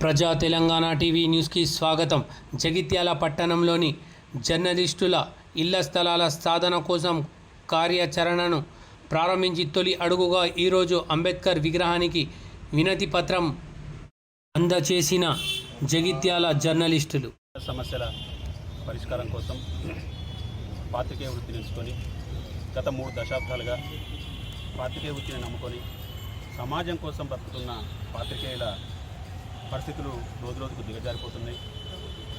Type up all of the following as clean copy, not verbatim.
ప్రజా తెలంగాణ టీవీ న్యూస్కి స్వాగతం. జగిత్యాల పట్టణంలోని జర్నలిస్టుల ఇళ్ల స్థలాల సాధన కోసం కార్యాచరణను ప్రారంభించి తొలి అడుగుగా ఈరోజు అంబేద్కర్ విగ్రహానికి వినతి పత్రం అందజేసిన జగిత్యాల జర్నలిస్టులు సమస్యల పరిష్కారం కోసం పాత్రికేయ వృత్తిని ఎంచుకొని గత 3 దశాబ్దాలుగా పాత్రికేయ వృత్తిని నమ్ముకొని సమాజం కోసం బ్రతుకుతున్న పాత్రికేయుల పరిస్థితులు రోజురోజుకు దిగజారిపోతున్నాయి.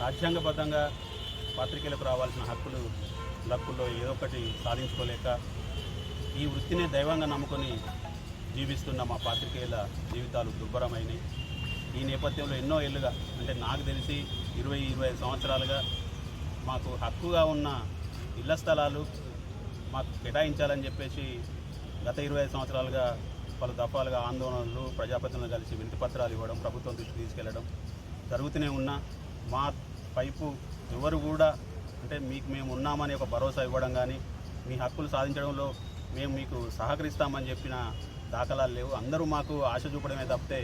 రాజ్యాంగబద్ధంగా పాత్రికేయులకు రావాల్సిన హక్కుల్లో ఏదో ఒకటి సాధించుకోలేక ఈ వృత్తినే దైవంగా నమ్ముకొని జీవిస్తున్న మా పాత్రికేయుల జీవితాలు దుర్భరమైనవి. ఈ నేపథ్యంలో ఎన్నో ఏళ్ళుగా, అంటే నాకు తెలిసి 20-25 సంవత్సరాలుగా మాకు హక్కుగా ఉన్న ఇళ్ల స్థలాలు మాకు కేటాయించాలని చెప్పేసి గత 25 సంవత్సరాలుగా పలు దఫాలుగా ఆందోళనలు, ప్రజాప్రతినిధులు కలిసి వినతి పత్రాలు ఇవ్వడం, ప్రభుత్వం దృష్టికి తీసుకెళ్లడం జరుగుతూనే ఉన్నా మా వైపు ఎవరు కూడా అంటే మేము ఉన్నామని ఒక భరోసా ఇవ్వడం కానీ, మీ హక్కులు సాధించడంలో మేము మీకు సహకరిస్తామని చెప్పిన దాఖలాలు లేవు. అందరూ మాకు ఆశ చూపడమే తప్పితే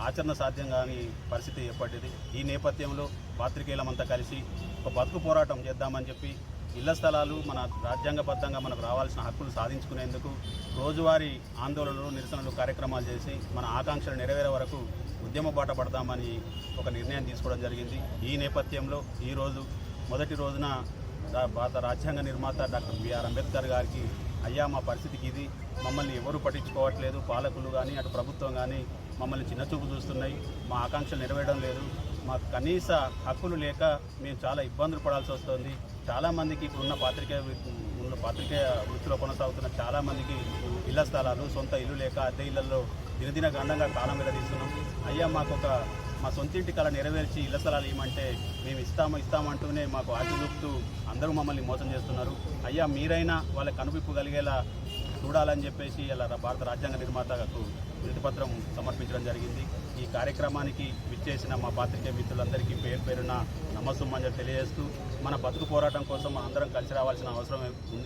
ఆచరణ సాధ్యం కాని పరిస్థితి ఏర్పడింది. ఈ నేపథ్యంలో పాత్రికేయులమంతా కలిసి ఒక బతుకు పోరాటం చేద్దామని చెప్పి ఇళ్ల స్థలాలు మన రాజ్యాంగబద్ధంగా మనకు రావాల్సిన హక్కులు సాధించుకునేందుకు రోజువారీ ఆందోళనలు, నిరసనలు, కార్యక్రమాలు చేసి మన ఆకాంక్షలు నెరవేరే వరకు ఉద్యమ బాట పడదామని ఒక నిర్ణయం తీసుకోవడం జరిగింది. ఈ నేపథ్యంలో ఈరోజు మొదటి రోజున భారత రాజ్యాంగ నిర్మాత డాక్టర్ బిఆర్ అంబేద్కర్ గారికి, అయ్యా మా పరిస్థితికి ఇది, మమ్మల్ని ఎవరు పట్టించుకోవట్లేదు, పాలకులు కానీ అటు ప్రభుత్వం కానీ మమ్మల్ని చిన్నచూపు చూస్తున్నాయి, మా ఆకాంక్షలు నెరవేరడం లేదు, మాకు కనీస హక్కులు లేక మేము చాలా ఇబ్బందులు పడాల్సి వస్తుంది. చాలామందికి ఇప్పుడున్న పాత్రికేయ వృత్తిలో కొనసాగుతున్న చాలామందికి ఇళ్ల స్థలాలు, సొంత ఇల్లు లేక అద్దె ఇళ్లలో దినదిన గండంగా కాలం తీస్తున్నాం. అయ్యా మా సొంత ఇంటి కళ నెరవేర్చి ఇళ్ల స్థలాలు ఏమంటే మేము ఇస్తామంటూనే మాకు ఆశ చూపుతూ అందరూ మమ్మల్ని మోసం చేస్తున్నారు. అయ్యా మీరైనా వాళ్ళకి కనువిప్పు కలిగేలా చూడాలని చెప్పేసి ఇలా భారత రాజ్యాంగ నిర్మాతకు వినతిపత్రం సమర్పించడం జరిగింది. ఈ కార్యక్రమానికి విచ్చేసిన మా పాత్రికేయ మిత్రులందరికీ పేరున నమస్సుమంజలు తెలియజేస్తూ, మన బతుకు పోరాటం కోసం మన అందరం కలిసి రావాల్సిన అవసరం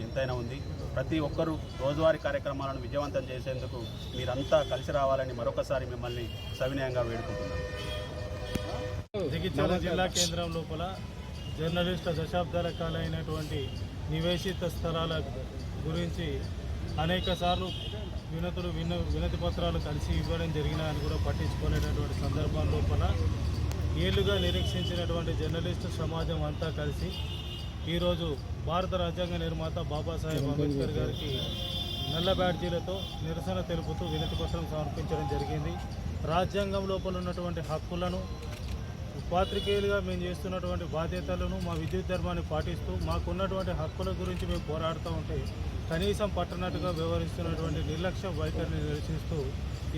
ఎంతైనా ఉంది. ప్రతి ఒక్కరూ రోజువారీ కార్యక్రమాలను విజయవంతం చేసేందుకు మీరంతా కలిసి రావాలని మరొకసారి మిమ్మల్ని సవినయంగా వేడుకుంటున్నాను. జగిత్యాల జిల్లా కేంద్రం లోపల జర్నలిస్టుల దశాబ్దాల కాలైనటువంటి నివేశిత స్థలాల గురించి అనేక సార్లు వినతి పత్రాలు కలిసి ఇవ్వడం జరిగినా అని కూడా పట్టించుకునేటటువంటి సందర్భం లోపల ఏళ్లుగా నిరీక్షించినటువంటి జర్నలిస్టు సమాజం అంతా కలిసి ఈరోజు భారత రాజ్యాంగ నిర్మాత బాబాసాహెబ్ అంబేద్కర్ గారికి నల్ల బ్యాడ్జీలతో నిరసన తెలుపుతూ వినతి పత్రం సమర్పించడం జరిగింది. రాజ్యాంగం లోపల ఉన్నటువంటి హక్కులను, పాత్రికేయులుగా మేము చేస్తున్నటువంటి బాధ్యతలను, మా విద్యుత్ ధర్మాన్ని పాటిస్తూ మాకున్నటువంటి హక్కుల గురించి మేము పోరాడుతూ ఉంటే కనీసం పట్టనట్టుగా వ్యవహరిస్తున్నటువంటి నిర్లక్ష్య వైఖరిని నిరసిస్తూ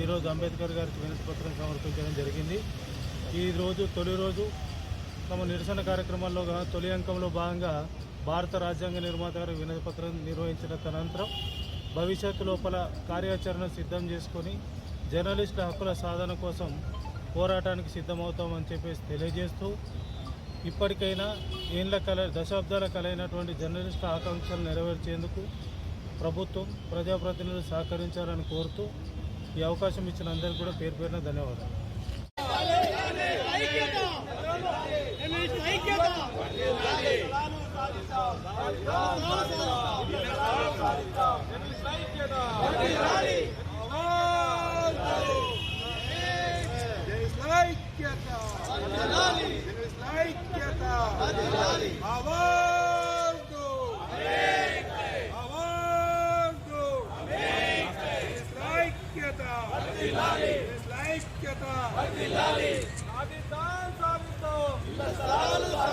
ఈరోజు అంబేద్కర్ గారికి వినతి పత్రం సమర్పించడం జరిగింది. ఈరోజు తొలి రోజు తమ నిరసన కార్యక్రమాల్లో తొలి అంకంలో భాగంగా భారత రాజ్యాంగ నిర్మాత గారి వినతి పత్రం నిర్వహించిన అనంతరం భవిష్యత్తు లోపల కార్యాచరణ సిద్ధం చేసుకొని జర్నలిస్టుల హక్కుల సాధన కోసం పోరాటానికి సిద్ధమవుతామని చెప్పేసి తెలియజేస్తూ, ఇప్పటికైనా దశాబ్దాల కలైనటువంటి జర్నలిస్టుల ఆకాంక్షలు నెరవేర్చేందుకు ప్రభుత్వం, ప్రజాప్రతినిధులు సహకరించాలని కోరుతూ ఈ అవకాశం ఇచ్చిన అందరికీ కూడా పేరున ధన్యవాదాలు. సాధిద్దాం